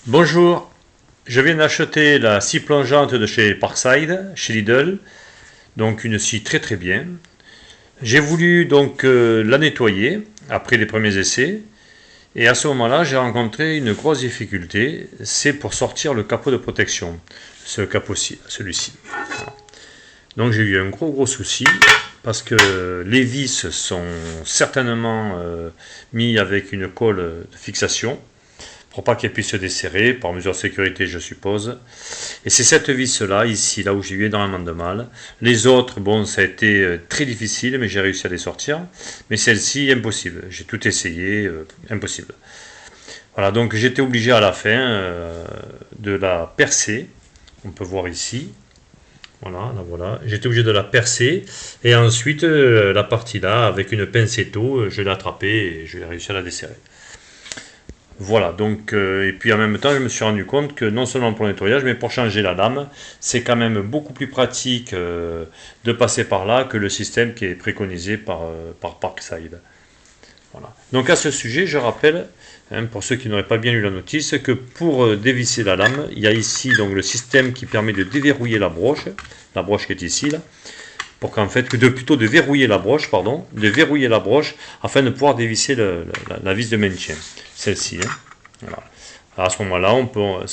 Bonjour, je viens d'acheter la scie plongeante de chez Parkside, chez Lidl, donc une scie très bien. J'ai voulu donc la nettoyer après les premiers essais, et à ce moment-là j'ai rencontré une grosse difficulté, c'est pour sortir le capot de protection, ce capot-ci, celui-ci. Voilà. Donc j'ai eu un gros souci, parce que les vis sont certainement mis avec une colle de fixation, pour pas qu'elle puisse se desserrer, par mesure de sécurité je suppose. Et c'est cette vis-là, ici, là où j'ai eu énormément de mal. Les autres, bon, ça a été très difficile, mais j'ai réussi à les sortir. Mais celle-ci, impossible. J'ai tout essayé, impossible. Voilà, donc j'étais obligé à la fin de la percer. On peut voir ici. Voilà, là voilà. J'étais obligé de la percer. Et ensuite, la partie là, avec une pincetto, je l'ai attrapée et j'ai réussi à la desserrer. Voilà, donc, et puis en même temps, je me suis rendu compte que non seulement pour le nettoyage, mais pour changer la lame, c'est quand même beaucoup plus pratique de passer par là que le système qui est préconisé par Parkside. Voilà. Donc à ce sujet, je rappelle, hein, pour ceux qui n'auraient pas bien lu la notice, que pour dévisser la lame, il y a ici donc le système qui permet de déverrouiller la broche qui est ici, là, pour qu'en fait, plutôt de verrouiller la broche, pardon, de verrouiller la broche afin de pouvoir dévisser la vis de maintien, celle-ci. Hein. Voilà. Alors à ce moment-là,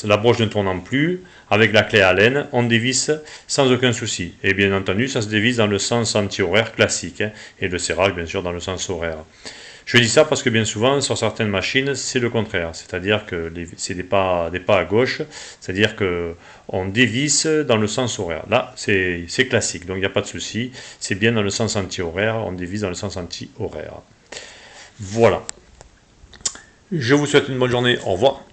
la broche ne tournant plus, avec la clé Allen, on dévisse sans aucun souci. Et bien entendu, ça se dévisse dans le sens anti-horaire classique, hein, et le serrage, bien sûr, dans le sens horaire. Je dis ça parce que bien souvent, sur certaines machines, c'est le contraire. C'est-à-dire que c'est des pas à gauche, c'est-à-dire qu'on dévisse dans le sens horaire. Là, c'est classique, donc il n'y a pas de souci. C'est bien dans le sens anti-horaire, on dévisse dans le sens anti-horaire. Voilà. Je vous souhaite une bonne journée. Au revoir.